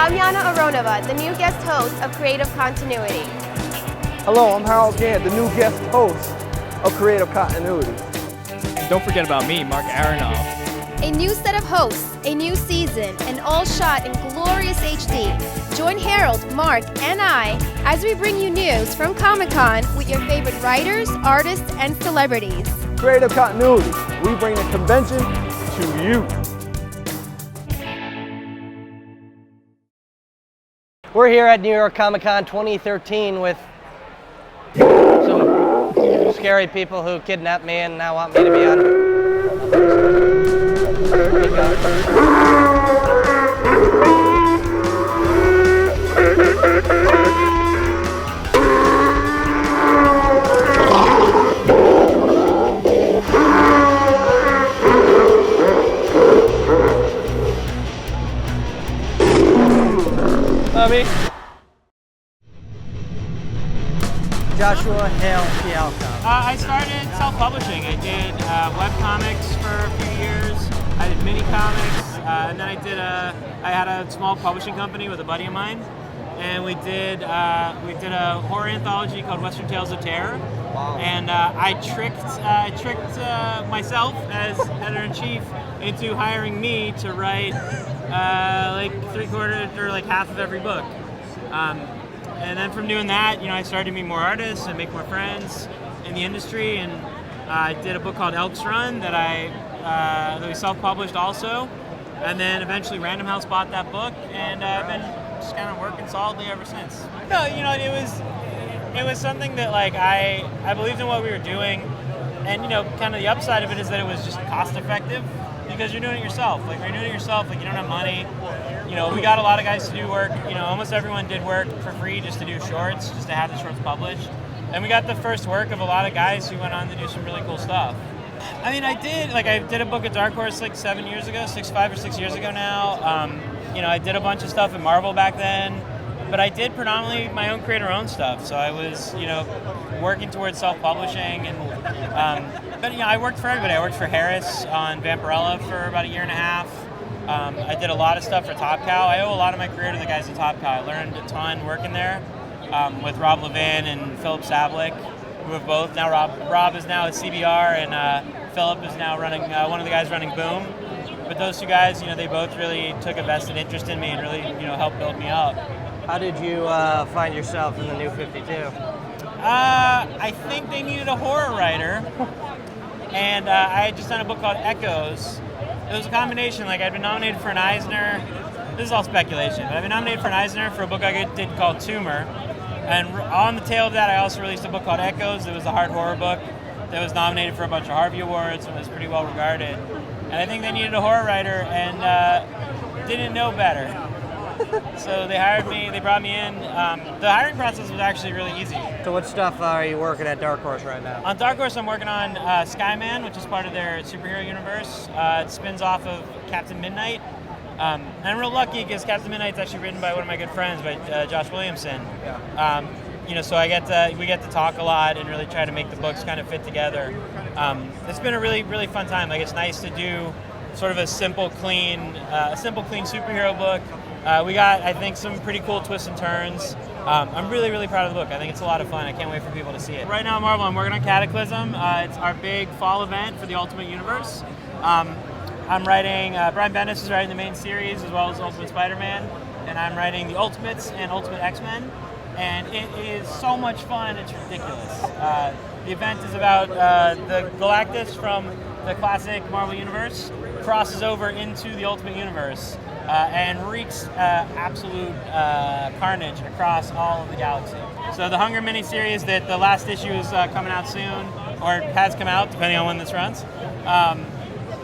I'm Yana Aronova, the new guest host of Creative Continuity. Hello, I'm Harold Gant, the new guest host of Creative Continuity. And don't forget about me, Mark Aronoff. A new set of hosts, a new season, and all shot in glorious HD. Join Harold, Mark, and I as we bring you news from Comic-Con with your favorite writers, artists, and celebrities. Creative Continuity, we bring the convention to you. We're here at New York Comic Con 2013 with some scary people who kidnapped me and now want me to be on. Joshua Hale Fialkov. I started self-publishing. I did webcomics for a few years. I did mini comics, and then I had a small publishing company with a buddy of mine, and we did a horror anthology called Western Tales of Terror. Wow. And I tricked myself as editor-in-chief into hiring me to write like 3/4 or like half of every book. And then from doing that, I started to meet more artists and make more friends in the industry. And I did a book called Elks Run that we self-published also. And then eventually Random House bought that book, and I've been just kind of working solidly ever since. No, it was something that like I believed in what we were doing, and kind of the upside of it is that it was just cost effective because you're doing it yourself. Like when you're doing it yourself, like you don't have money. We got a lot of guys to do work. Almost everyone did work for free just to do shorts, just to have the shorts published. And we got the first work of a lot of guys who went on to do some really cool stuff. I mean, I did a book at Dark Horse like 5 or 6 years ago now. I did a bunch of stuff at Marvel back then, but I did predominantly my own creator-owned stuff. So I was, working towards self-publishing, but I worked for everybody. I worked for Harris on Vampirella for about 1.5 years. I did a lot of stuff for Top Cow. I owe a lot of my career to the guys at Top Cow. I learned a ton working there with Rob Levin and Philip Sablik, who have both now. Rob is now at CBR, and Philip is now running one of the guys running Boom. But those two guys, they both really took a vested interest in me and really, helped build me up. How did you find yourself in the New 52? I think they needed a horror writer, and I had just done a book called Echoes. It was a combination, like I'd been nominated for an Eisner. This is all speculation, but I've been nominated for an Eisner for a book I did called Tumor. And on the tail of that, I also released a book called Echoes. It was a hard horror book that was nominated for a bunch of Harvey Awards and was pretty well regarded. And I think they needed a horror writer and didn't know better. So they hired me, they brought me in. The hiring process was actually really easy. So what stuff are you working at Dark Horse right now? On Dark Horse, I'm working on Skyman, which is part of their superhero universe. It spins off of Captain Midnight. And I'm real lucky because Captain Midnight's actually written by one of my good friends, by Josh Williamson. Yeah. So we get to talk a lot and really try to make the books kind of fit together. It's been a really, really fun time. Like it's nice to do sort of a simple, clean superhero book. We got, I think, some pretty cool twists and turns. I'm really, really proud of the book. I think it's a lot of fun. I can't wait for people to see it. Right now, Marvel, I'm working on Cataclysm. It's our big fall event for the Ultimate Universe. I'm writing, Brian Bendis is writing the main series as well as Ultimate Spider-Man, and I'm writing the Ultimates and Ultimate X-Men, and it is so much fun, it's ridiculous. The event is about the Galactus from the classic Marvel Universe crosses over into the Ultimate Universe and wreaks absolute carnage across all of the galaxy. So the Hunger miniseries, that the last issue is coming out soon, or has come out, depending on when this runs.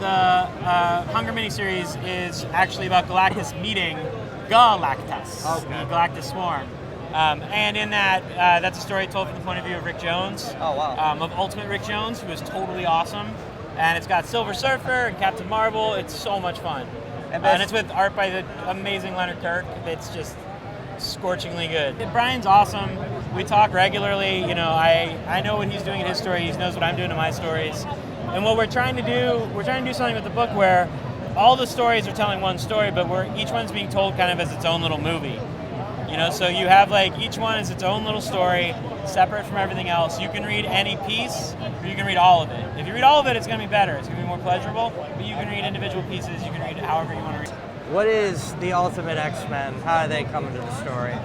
The Hunger miniseries is actually about Galactus meeting Galactus, okay. The Galactus Swarm. And in that, that's a story told from the point of view of Rick Jones. Oh, wow. Of Ultimate Rick Jones, who is totally awesome. And it's got Silver Surfer and Captain Marvel. It's so much fun. And it's with art by the amazing Leonard Kirk. It's just scorchingly good. Brian's awesome. We talk regularly. I know what he's doing in his story. He knows what I'm doing in my stories. And what we're trying to do something with the book where all the stories are telling one story, but each one's being told kind of as its own little movie. So you have like each one is its own little story, separate from everything else. You can read any piece, or you can read all of it. If you read all of it, it's going to be better. It's going to be more pleasurable. But you can read individual pieces. You can read however you want to read. What is the Ultimate X-Men? How do they come into the story?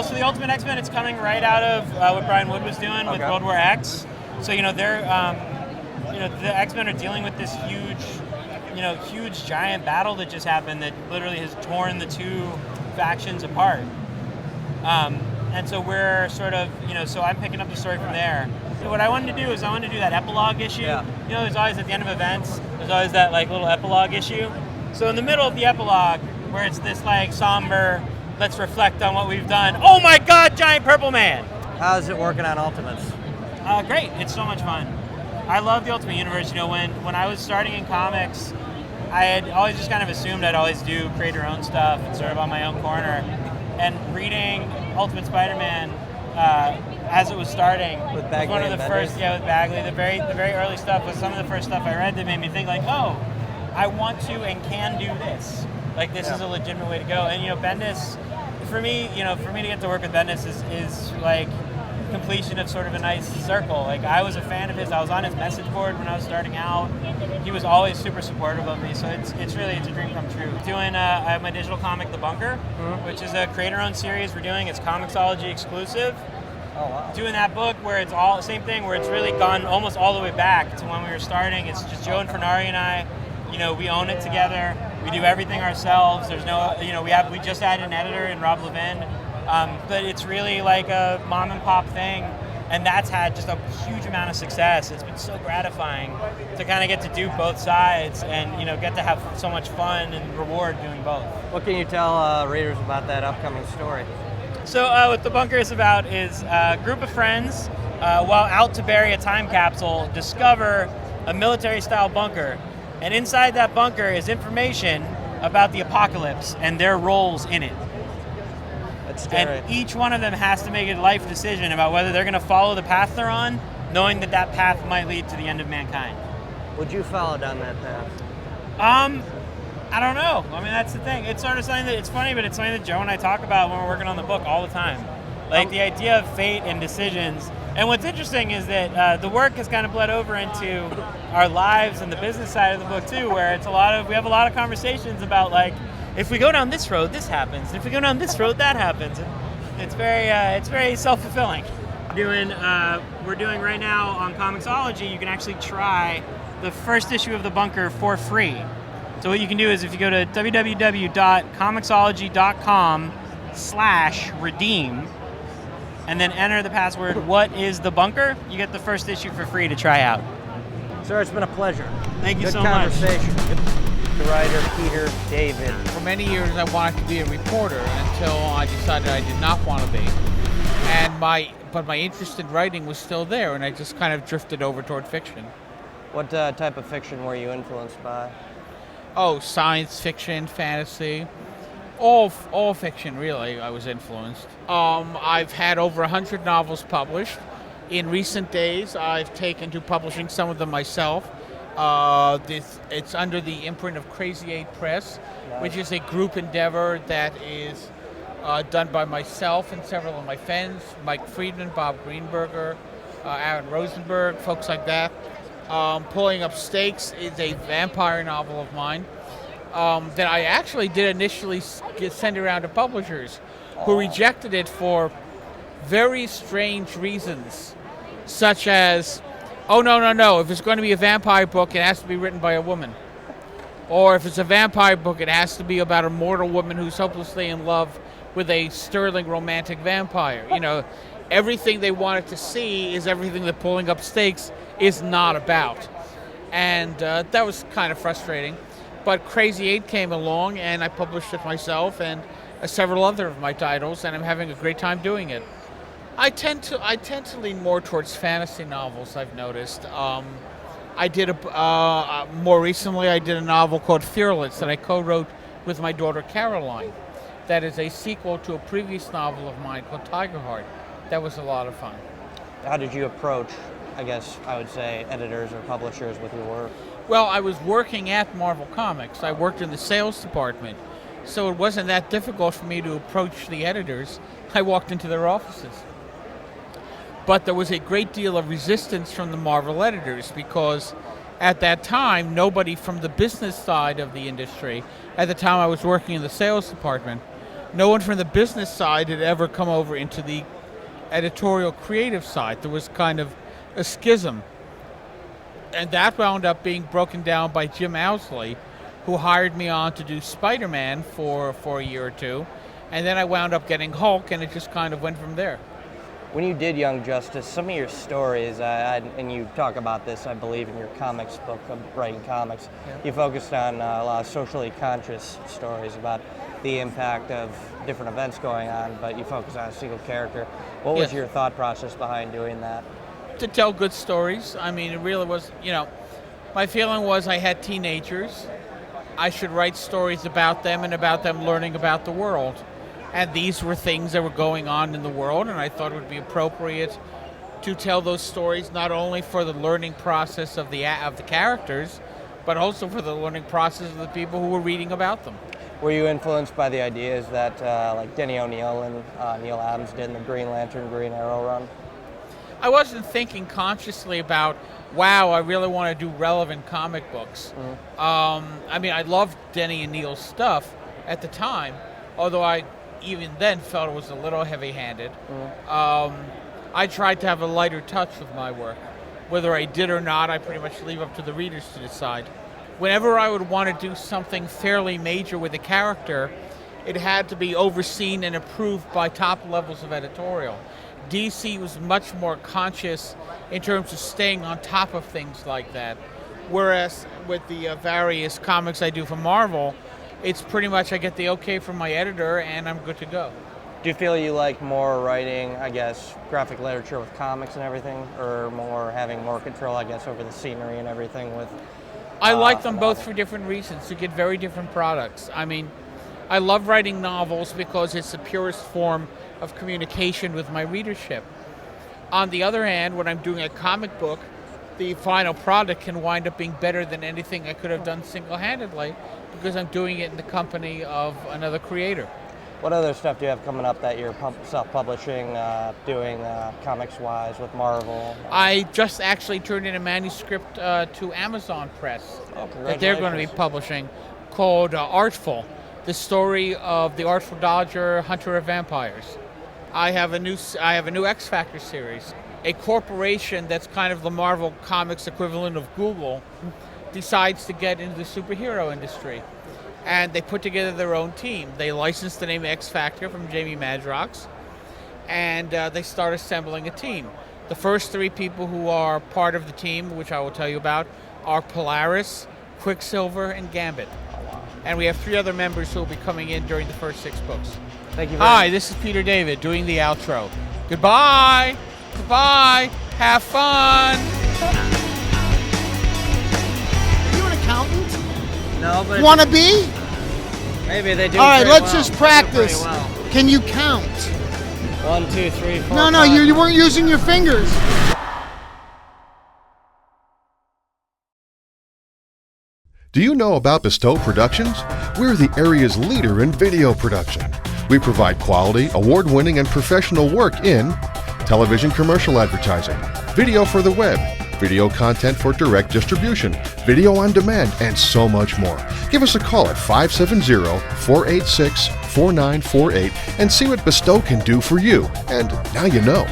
So the Ultimate X-Men, it's coming right out of what Brian Wood was doing with World War X. So they're the X-Men are dealing with this huge giant battle that just happened that literally has torn the two factions apart. And so we're sort of, so I'm picking up the story from there. So what I wanted to do is I wanted to do that epilogue issue. Yeah. There's always at the end of events, there's always that like little epilogue issue. So in the middle of the epilogue, where it's this like somber, let's reflect on what we've done. Oh my God, giant purple man! How's it working on Ultimates? Great, it's so much fun. I love the Ultimate Universe. When I was starting in comics, I had always just kind of assumed I'd always do create your own stuff and sort of on my own corner. And reading Ultimate Spider-Man as it was starting with Bagley, was one of the first, with Bagley, the very early stuff was some of the first stuff I read that made me think like, oh, I want to and can do this. Like this is a legitimate way to go. And Bendis, for me to get to work with Bendis is like completion of sort of a nice circle. Like I was a fan of his. I was on his message board when I was starting out. He was always super supportive of me. So it's really a dream come true. Doing I have my digital comic, The Bunker, which is a creator-owned series we're doing. It's Comixology exclusive. Oh wow. Doing that book where it's all the same thing, where it's really gone almost all the way back to when we were starting. It's just Joe and Fernari and I. We own it together. We do everything ourselves. There's no, we just added an editor in Rob Levin. But it's really like a mom and pop thing, and that's had just a huge amount of success. It's been so gratifying to kind of get to do both sides and get to have so much fun and reward doing both. What can you tell readers about that upcoming story? So what The Bunker is about is a group of friends, while out to bury a time capsule, discover a military-style bunker, and inside that bunker is information about the apocalypse and their roles in it. And each one of them has to make a life decision about whether they're going to follow the path they're on, knowing that path might lead to the end of mankind. Would you follow down that path? I don't know. I mean, that's the thing. It's sort of something that, it's funny, but it's something that Joe and I talk about when we're working on the book all the time. Like the idea of fate and decisions. And what's interesting is that the work has kind of bled over into our lives and the business side of the book too, where we have a lot of conversations about like, if we go down this road, this happens. And if we go down this road, that happens. And it's very self-fulfilling. We're doing right now on Comixology, you can actually try the first issue of The Bunker for free. So what you can do is if you go to www.comixology.com/redeem and then enter the password, what is The Bunker, you get the first issue for free to try out. Sir, it's been a pleasure. Thank you Good so much. conversation. The writer, Peter David. For many years, I wanted to be a reporter until I decided I did not want to be. But my interest in writing was still there, and I just kind of drifted over toward fiction. What type of fiction were you influenced by? Oh, science fiction, fantasy, all fiction, really, I was influenced. I've had over 100 novels published. In recent days, I've taken to publishing some of them myself. It's under the imprint of Crazy 8 Press, which is a group endeavor that is done by myself and several of my friends, Mike Friedman, Bob Greenberger, Aaron Rosenberg, folks like that. Pulling Up Stakes is a vampire novel of mine that I actually did initially send around to publishers who rejected it for very strange reasons, such as, oh, no, if it's going to be a vampire book, it has to be written by a woman. Or if it's a vampire book, it has to be about a mortal woman who's hopelessly in love with a sterling romantic vampire. Everything they wanted to see is everything that Pulling Up Stakes is not about. And that was kind of frustrating. But Crazy 8 came along, and I published it myself and several other of my titles, and I'm having a great time doing it. I tend to lean more towards fantasy novels, I've noticed. I did more recently I did a novel called Fearless that I co-wrote with my daughter Caroline. That is a sequel to a previous novel of mine called Tiger Heart. That was a lot of fun. How did you approach, I guess I would say, editors or publishers with your work? Well, I was working at Marvel Comics. I worked in the sales department, so it wasn't that difficult for me to approach the editors. I walked into their offices. But there was a great deal of resistance from the Marvel editors because at that time, nobody from the business side of the industry, at the time I was working in the sales department, no one from the business side had ever come over into the editorial creative side. There was kind of a schism. And that wound up being broken down by Jim Owsley, who hired me on to do Spider-Man for a year or two. And then I wound up getting Hulk, and it just kind of went from there. When you did Young Justice, some of your stories, and you talk about this, I believe, in your comics book of writing comics, you focused on a lot of socially conscious stories about the impact of different events going on, but you focus on a single character. What was your thought process behind doing that? To tell good stories. I mean, it really was, my feeling was I had teenagers. I should write stories about them and about them learning about the world. And these were things that were going on in the world, and I thought it would be appropriate to tell those stories not only for the learning process of the characters, but also for the learning process of the people who were reading about them. Were you influenced by the ideas that like Denny O'Neil and Neil Adams did in the Green Lantern, Green Arrow run? I wasn't thinking consciously about, wow, I really want to do relevant comic books. I mean, I loved Denny and Neil's stuff at the time, although I even then felt it was a little heavy-handed. I tried to have a lighter touch with my work. Whether I did or not, I pretty much leave up to the readers to decide. Whenever I would want to do something fairly major with a character, it had to be overseen and approved by top levels of editorial. DC was much more conscious in terms of staying on top of things like that. Whereas with the various comics I do for Marvel, it's pretty much I get the okay from my editor and I'm good to go. Do you feel you like more writing, I guess, graphic literature with comics and everything, or more having more control, I guess, over the scenery and everything with... I like them both for different reasons, to get very different products. I mean, I love writing novels because it's the purest form of communication with my readership. On the other hand, when I'm doing a comic book, the final product can wind up being better than anything I could have done single-handedly because I'm doing it in the company of another creator. What other stuff do you have coming up that you're self-publishing, doing comics-wise with Marvel? I just actually turned in a manuscript to Amazon Press that they're going to be publishing called Artful, the story of the Artful Dodger, Hunter of Vampires. I have a new X Factor series. A corporation that's kind of the Marvel Comics equivalent of Google decides to get into the superhero industry. And they put together their own team. They licensed the name X Factor from Jamie Madrox, and they start assembling a team. The first 3 people who are part of the team, which I will tell you about, are Polaris, Quicksilver, and Gambit. And we have 3 other members who will be coming in during the first 6 books. Thank you very much. Hi, this is Peter David doing the outro. Goodbye. Goodbye. Have fun. Are you an accountant? No, but... Want to be? Maybe they do. All right, pretty let's well. just practice. They do pretty well. Can you count? 1, 2, 3, 4, No, 5. you weren't using your fingers. Do you know about Bestow Productions? We're the area's leader in video production. We provide quality, award-winning, and professional work in television commercial advertising, video for the web, video content for direct distribution, video on demand, and so much more. Give us a call at 570-486-4948 and see what Bestow can do for you. And now you know.